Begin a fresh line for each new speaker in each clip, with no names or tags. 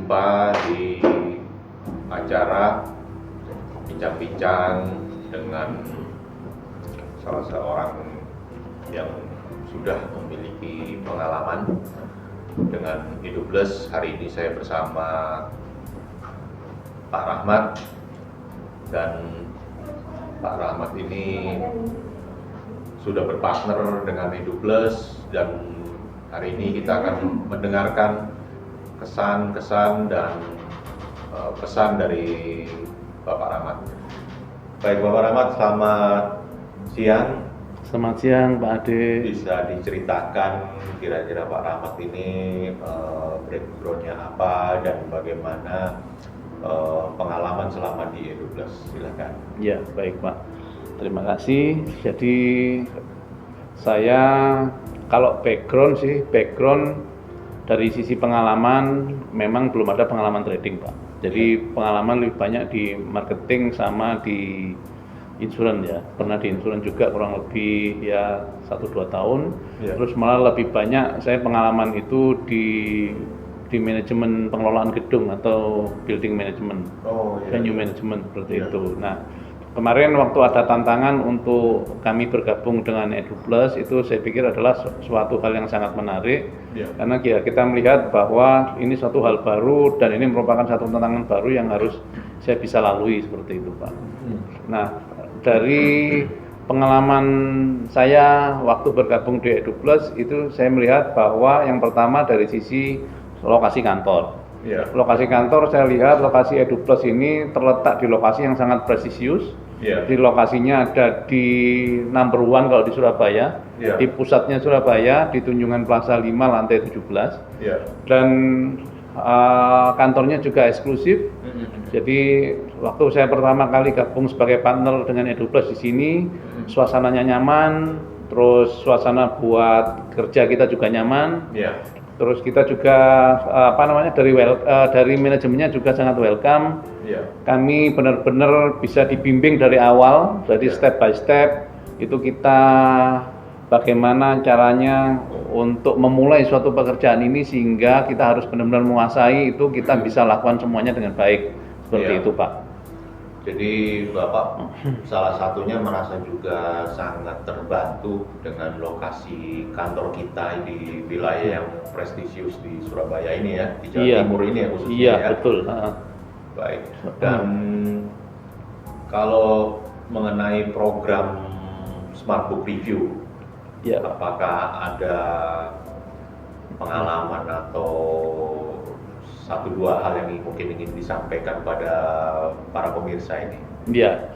berjumpa di acara bincang-bincang dengan salah seorang yang sudah memiliki pengalaman dengan EduPlus. Hari ini saya bersama Pak Rahmat, dan Pak Rahmat ini sudah berpartner dengan EduPlus, dan hari ini kita akan mendengarkan kesan-kesan dan pesan dari Bapak Rahmat. Baik Bapak Rahmat, selamat siang.
Selamat siang Pak Ade.
Bisa diceritakan kira-kira Pak Rahmat ini background-nya apa dan bagaimana pengalaman selama di EduPlus? Silakan.
Ya, baik Pak. Terima kasih. Jadi saya kalau background dari sisi pengalaman memang belum ada pengalaman trading Pak. Jadi pengalaman lebih banyak di marketing sama di insurans ya. Pernah di insurans juga kurang lebih ya 1-2 tahun. Terus malah lebih banyak saya pengalaman itu di manajemen pengelolaan gedung atau building management, venue management seperti itu. Nah, kemarin waktu ada tantangan untuk kami bergabung dengan EduPlus, itu saya pikir adalah suatu hal yang sangat menarik, karena ya kita melihat bahwa ini suatu hal baru dan ini merupakan satu tantangan baru yang harus saya bisa lalui seperti itu Pak. Nah, dari pengalaman saya waktu bergabung di EduPlus itu saya melihat bahwa yang pertama dari sisi lokasi kantor. Lokasi kantor saya lihat lokasi EduPlus ini terletak di lokasi yang sangat presisius. Di lokasinya ada di number 1 kalau di Surabaya, di pusatnya Surabaya, di Tunjungan Plaza 5 lantai 17. Dan kantornya juga eksklusif. Jadi waktu saya pertama kali gabung sebagai partner dengan EduPlus di sini, suasananya nyaman, terus suasana buat kerja kita juga nyaman. Terus kita juga dari manajemennya juga sangat welcome. Kami benar-benar bisa dibimbing dari awal, jadi step by step itu kita bagaimana caranya untuk memulai suatu pekerjaan ini sehingga kita harus benar-benar menguasai itu, kita bisa lakukan semuanya dengan baik seperti itu Pak.
Jadi Bapak salah satunya merasa juga sangat terbantu dengan lokasi kantor kita di wilayah yang prestisius di Surabaya ini ya, di Jawa Timur ini ya khususnya.
Iya, betul.
Baik. Dan kalau mengenai program Smart Book Review, apakah ada pengalaman atau 1-2 hal yang mungkin ingin disampaikan pada para pemirsa ini?
Iya,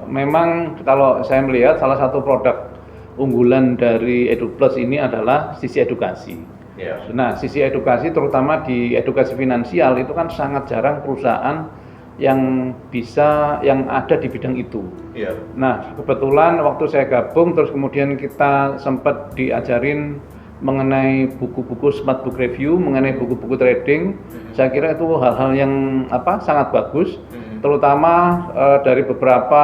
memang kalau saya melihat salah satu produk unggulan dari EduPlus ini adalah sisi edukasi. Nah, sisi edukasi terutama di edukasi finansial itu kan sangat jarang perusahaan yang ada di bidang itu. Nah, kebetulan waktu saya gabung terus kemudian kita sempat diajarin mengenai buku-buku Smart Book Review, mengenai buku-buku trading. Saya kira itu hal-hal yang sangat bagus, terutama dari beberapa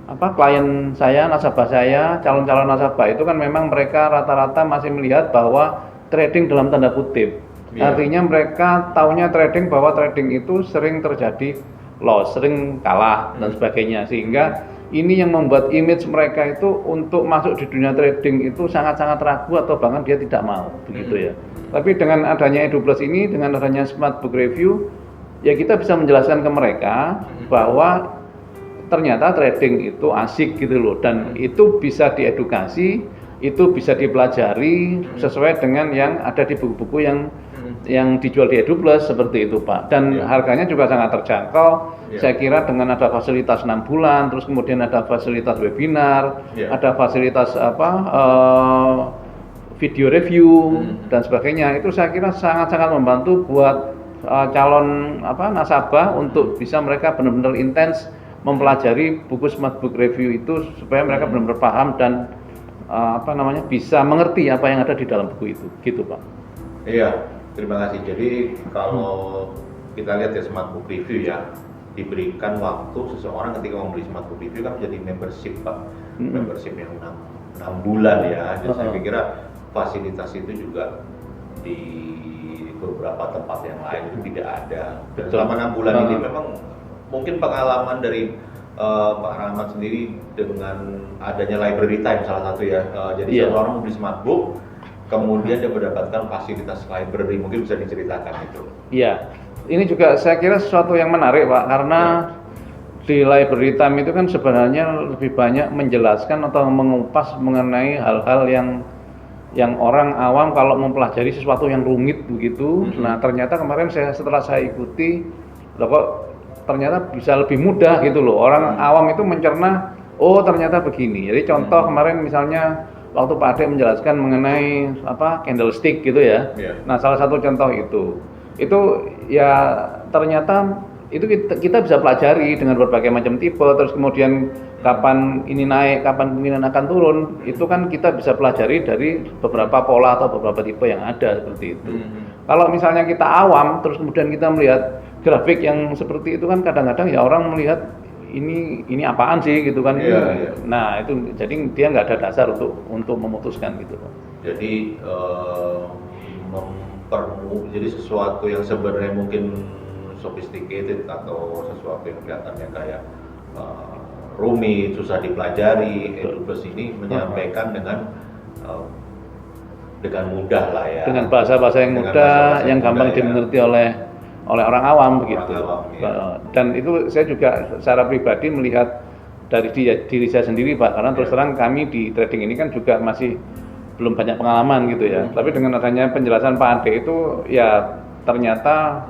klien saya, nasabah saya, calon-calon nasabah itu kan memang mereka rata-rata masih melihat bahwa trading dalam tanda kutip. Artinya mereka taunya trading bahwa trading itu sering terjadi loss, sering kalah dan sebagainya, sehingga ini yang membuat image mereka itu untuk masuk di dunia trading itu sangat-sangat ragu atau bahkan dia tidak mau begitu ya. Tapi dengan adanya EduPlus ini, dengan adanya Smart Book Review, ya kita bisa menjelaskan ke mereka bahwa ternyata trading itu asik gitu loh, dan itu bisa diedukasi, itu bisa dipelajari sesuai dengan yang ada di buku-buku yang dijual di EduPlus seperti itu Pak, dan harganya juga sangat terjangkau. Saya kira dengan ada fasilitas 6 bulan, terus kemudian ada fasilitas webinar, ada fasilitas video review dan sebagainya, itu saya kira sangat-sangat membantu buat calon nasabah untuk bisa mereka benar-benar intens mempelajari buku Smart Book Review itu supaya mereka benar-benar paham dan bisa mengerti apa yang ada di dalam buku itu, gitu Pak.
Iya, terima kasih. Jadi kalau kita lihat ya Smart Book Review ya, diberikan waktu seseorang ketika membeli Smart Book Review kan menjadi membership Pak, membership yang 6 bulan ya. Jadi saya pikir fasilitas itu juga beberapa tempat yang lain itu tidak ada. Dan
Betul.
selama 6 bulan ini memang mungkin pengalaman dari Pak Rahmat sendiri dengan adanya library time salah satu ya. Jadi
Iya.
seorang membeli smartbook, kemudian dia mendapatkan fasilitas library, mungkin bisa diceritakan itu.
Iya, ini juga saya kira sesuatu yang menarik Pak, karena di library time itu kan sebenarnya lebih banyak menjelaskan atau mengupas mengenai hal-hal yang orang awam kalau mempelajari sesuatu yang rumit begitu. Nah ternyata kemarin setelah saya ikuti, loh kok ternyata bisa lebih mudah gitu loh. Orang awam itu mencerna, oh ternyata begini. Jadi contoh kemarin misalnya waktu Pak Ade menjelaskan mengenai candlestick gitu ya. Nah salah satu contoh itu ya ternyata itu kita bisa pelajari dengan berbagai macam tipe, terus kemudian kapan ini naik, kapan kemungkinan akan turun, itu kan kita bisa pelajari dari beberapa pola atau beberapa tipe yang ada seperti itu. Kalau misalnya kita awam, terus kemudian kita melihat grafik yang seperti itu kan kadang-kadang ya orang melihat ini apaan sih gitu kan. Nah itu jadi dia nggak ada dasar untuk memutuskan gitu.
Jadi jadi sesuatu yang sebenarnya mungkin sophisticated atau sesuatu yang kelihatannya kayak rumit, susah dipelajari, EduPlus ini menyampaikan dengan mudah lah ya.
Dengan bahasa-bahasa yang mudah, yang gampang dimengerti oleh orang awam begitu. Dan itu saya juga secara pribadi melihat dari diri saya sendiri Pak, karena terus terang kami di trading ini kan juga masih belum banyak pengalaman gitu ya. Tapi dengan adanya penjelasan Pak Ade itu ya ternyata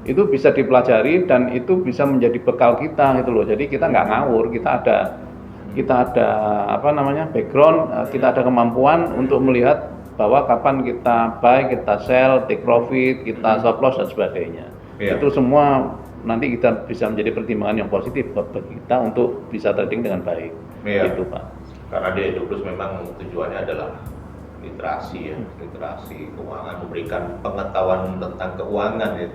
itu bisa dipelajari dan itu bisa menjadi bekal kita gitu loh. Jadi kita nggak ngawur, kita ada background, kita ada kemampuan untuk melihat bahwa kapan kita buy, kita sell, take profit, kita stop loss dan sebagainya. Itu semua nanti kita bisa menjadi pertimbangan yang positif bagi kita untuk bisa trading dengan baik. Gitu Pak.
Karena di EduPlus memang tujuannya adalah literasi keuangan, memberikan pengetahuan tentang keuangan ya.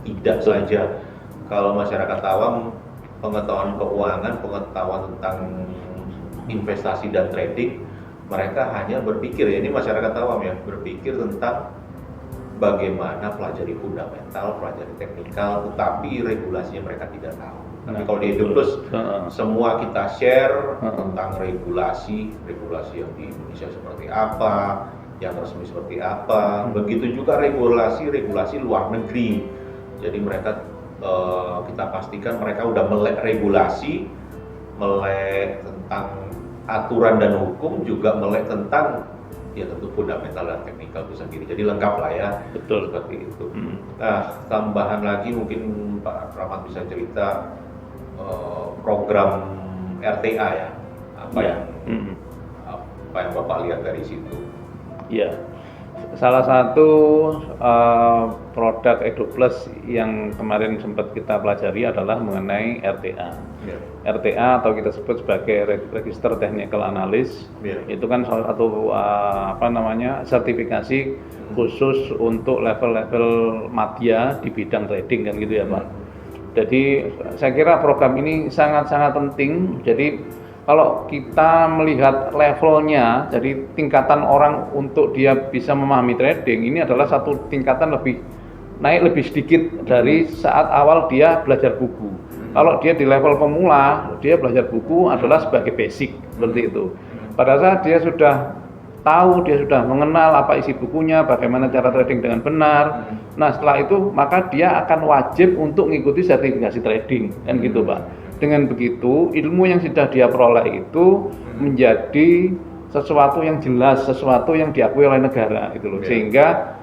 Tidak saja kalau masyarakat awam pengetahuan keuangan, pengetahuan tentang investasi dan trading, mereka hanya berpikir ya, ini masyarakat awam ya, berpikir tentang bagaimana pelajari fundamental, pelajari teknikal, tetapi regulasinya mereka tidak tahu. Tapi kalau di EduPlus semua kita share tentang regulasi yang di Indonesia seperti apa, yang resmi seperti apa, begitu juga regulasi luar negeri. Jadi mereka kita pastikan mereka udah melek regulasi, melek tentang aturan dan hukum, juga melek tentang ya tentu fundamental dan teknikal itu sendiri. Jadi lengkap lah ya.
Betul
seperti itu. Nah, tambahan lagi mungkin Pak Rahmat bisa cerita program RTA ya. Apa yang Bapak lihat dari situ?
Iya. Salah satu produk EduPlus yang kemarin sempat kita pelajari adalah mengenai RTA. RTA atau kita sebut sebagai Register Technical Analyst. Itu kan salah satu sertifikasi khusus untuk level-level madya di bidang trading kan gitu ya Pak. Jadi saya kira program ini sangat-sangat penting. Jadi kalau kita melihat levelnya, jadi tingkatan orang untuk dia bisa memahami trading ini adalah satu tingkatan naik lebih sedikit dari saat awal dia belajar buku. Kalau dia di level pemula, dia belajar buku adalah sebagai basic seperti itu. Pada saat dia sudah tahu, dia sudah mengenal apa isi bukunya, bagaimana cara trading dengan benar. Nah setelah itu maka dia akan wajib untuk mengikuti sertifikasi trading, kan gitu Pak. Dengan begitu, ilmu yang sudah dia peroleh itu menjadi sesuatu yang jelas, sesuatu yang diakui oleh negara, gitu loh. Sehingga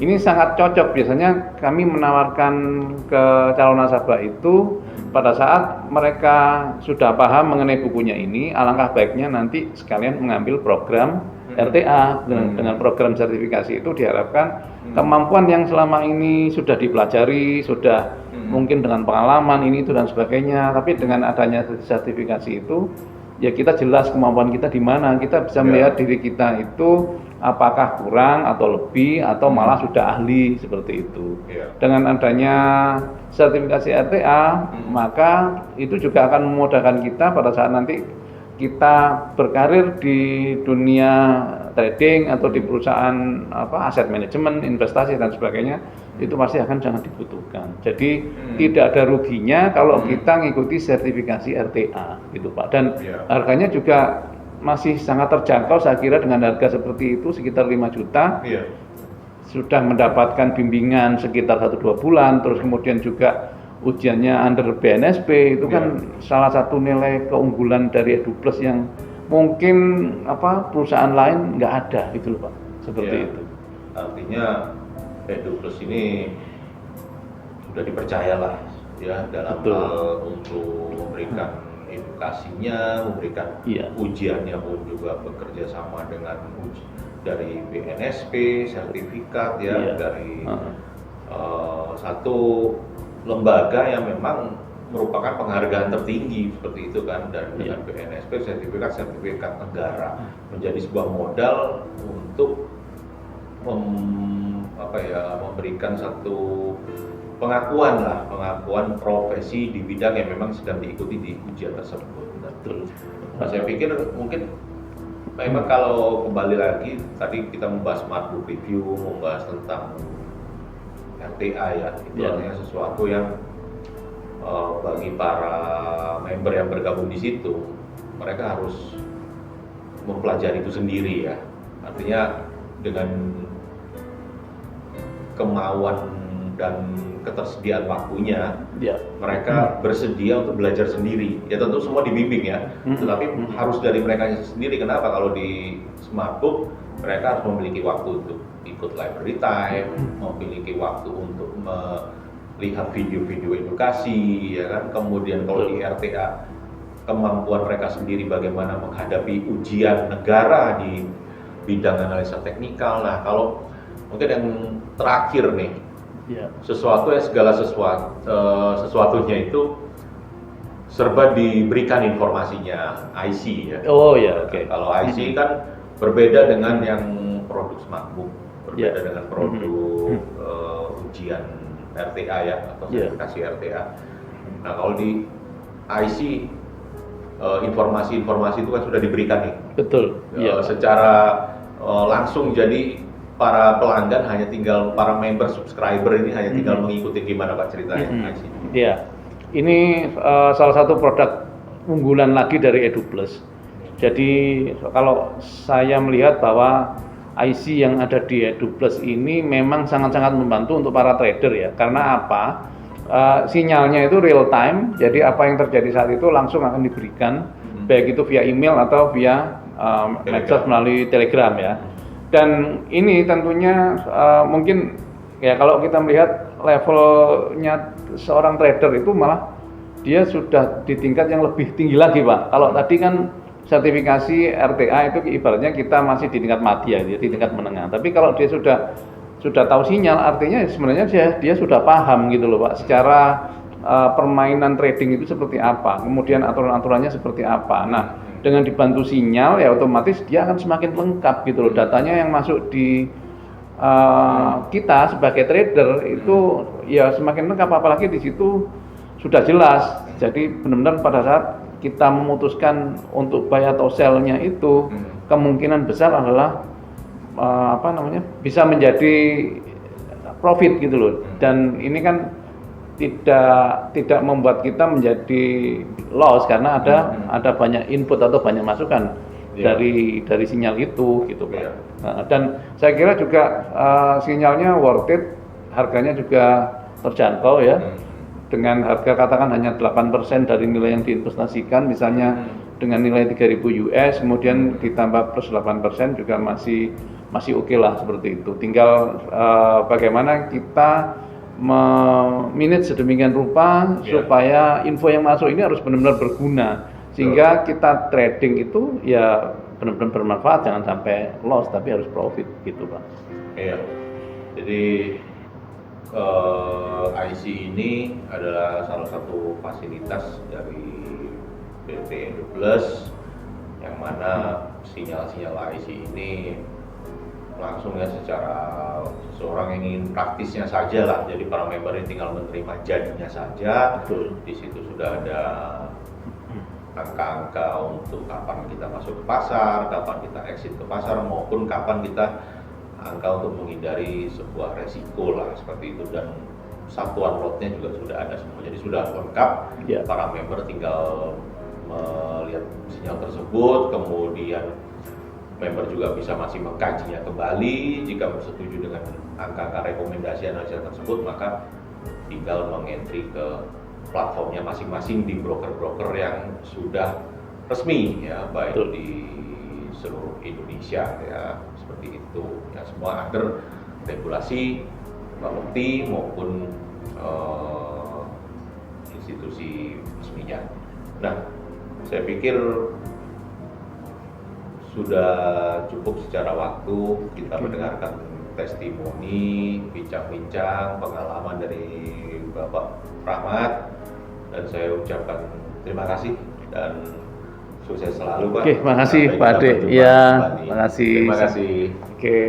ini sangat cocok. Biasanya kami menawarkan ke calon nasabah itu pada saat mereka sudah paham mengenai bukunya ini, alangkah baiknya nanti sekalian mengambil program RTA. Dengan program sertifikasi itu diharapkan kemampuan yang selama ini sudah dipelajari, sudah mungkin dengan pengalaman ini itu dan sebagainya, tapi dengan adanya sertifikasi itu ya kita jelas kemampuan kita di mana, kita bisa melihat diri kita itu apakah kurang atau lebih atau malah sudah ahli seperti itu. Dengan adanya sertifikasi RTA maka itu juga akan memudahkan kita pada saat nanti kita berkarir di dunia trading atau di perusahaan aset manajemen, investasi dan sebagainya, itu pasti akan sangat dibutuhkan. Jadi tidak ada ruginya kalau kita ngikuti sertifikasi RTA gitu Pak. Dan harganya juga masih sangat terjangkau saya kira dengan harga seperti itu sekitar 5 juta. Sudah mendapatkan bimbingan sekitar 1-2 bulan, terus kemudian juga ujiannya under BNSP itu kan salah satu nilai keunggulan dari EduPlus yang mungkin perusahaan lain nggak ada gitu loh Pak, seperti itu.
Artinya EduPlus ini sudah dipercayalah ya dalam hal untuk memberikan edukasinya, memberikan ujiannya pun juga bekerja sama dengan dari BNSP, sertifikat dari satu lembaga yang memang merupakan penghargaan tertinggi seperti itu kan, dan dengan BNSP sertifikat negara menjadi sebuah modal untuk memberikan satu pengakuan profesi di bidang yang memang sedang diikuti di ujian tersebut. Betul. Nah, saya pikir mungkin memang kalau kembali lagi tadi kita membahas smart book review, membahas tentang RTA ya, itu artinya sesuatu yang bagi para member yang bergabung di situ, mereka harus mempelajari itu sendiri ya. Artinya dengan kemauan dan ketersediaan waktunya, mereka bersedia untuk belajar sendiri. Ya tentu semua dibimbing ya, tetapi harus dari mereka sendiri. Kenapa? Kalau di Smartbook mereka harus memiliki waktu untuk ikut library time, memiliki waktu untuk melihat video-video edukasi, ya kan. Kemudian kalau di RTA kemampuan mereka sendiri bagaimana menghadapi ujian negara di bidang analisa teknikal. Nah, kalau mungkin yang terakhir nih, sesuatu yang segala sesuatunya itu serba diberikan informasinya IC ya. Kalau IC kan berbeda dengan yang produk Smartbook, berbeda dengan produk ujian RTA ya, atau sertifikasi RTA. Nah, kalau di IC informasi-informasi itu kan sudah diberikan nih.
Betul.
Secara langsung, jadi para pelanggan hanya tinggal, para member subscriber ini hanya tinggal mengikuti gimana Pak ceritanya.
Iya, ini salah satu produk unggulan lagi dari EduPlus. Jadi kalau saya melihat bahwa IC yang ada di EduPlus ini memang sangat-sangat membantu untuk para trader ya. Karena apa? Sinyalnya itu real time, jadi apa yang terjadi saat itu langsung akan diberikan, baik itu via email atau via medsos melalui Telegram ya. Dan ini tentunya mungkin ya kalau kita melihat levelnya seorang trader itu malah dia sudah di tingkat yang lebih tinggi lagi Pak. Kalau tadi kan sertifikasi RTA itu ibaratnya kita masih di tingkat madya, di tingkat menengah. Tapi kalau dia sudah tahu sinyal, artinya sebenarnya dia sudah paham gitu loh Pak, secara permainan trading itu seperti apa, kemudian aturan-aturannya seperti apa. Nah, dengan dibantu sinyal ya otomatis dia akan semakin lengkap gitu loh, datanya yang masuk di kita sebagai trader itu ya semakin lengkap, apalagi di situ sudah jelas. Jadi benar-benar pada saat kita memutuskan untuk buy atau sell-nya itu kemungkinan besar adalah bisa menjadi profit gitu loh. Dan ini kan tidak membuat kita menjadi loss karena ada banyak input atau banyak masukan dari sinyal itu gitu Pak. Dan saya kira juga sinyalnya worth it, harganya juga terjangkau ya. Dengan harga katakan hanya 8% dari nilai yang diinvestasikan, misalnya dengan nilai 3.000 US kemudian ditambah plus 8% juga masih oke lah seperti itu. Tinggal bagaimana kita memanage sedemikian rupa supaya info yang masuk ini harus benar-benar berguna sehingga kita trading itu ya benar-benar bermanfaat, jangan sampai loss tapi harus profit gitu Pak.
Iya. Jadi IC ini adalah salah satu fasilitas dari PT EduPlus yang mana sinyal-sinyal IC ini langsung ya secara seseorang yang ingin praktisnya saja lah, jadi para member ini tinggal menerima jadinya saja. Di situ sudah ada angka-angka untuk kapan kita masuk ke pasar, kapan kita exit ke pasar, maupun kapan kita angka untuk menghindari sebuah resiko lah seperti itu, dan satuan lotnya juga sudah ada semua, jadi sudah lengkap. Para member tinggal melihat sinyal tersebut, kemudian member juga bisa masih mengkajinya kembali. Jika bersetuju dengan angka-angka rekomendasi analisa tersebut, maka tinggal mengentry ke platformnya masing-masing di broker-broker yang sudah resmi ya, baik di seluruh Indonesia ya, seperti itu ya, semua under regulasi Bapepti maupun institusi resminya. Nah, saya pikir sudah cukup secara waktu kita mendengarkan testimoni, bincang-bincang pengalaman dari Bapak Rahmat, dan saya ucapkan terima kasih dan sukses selalu Pak.
Oke, makasih Pak Ade. Iya, makasih.
Terima kasih.
Oke.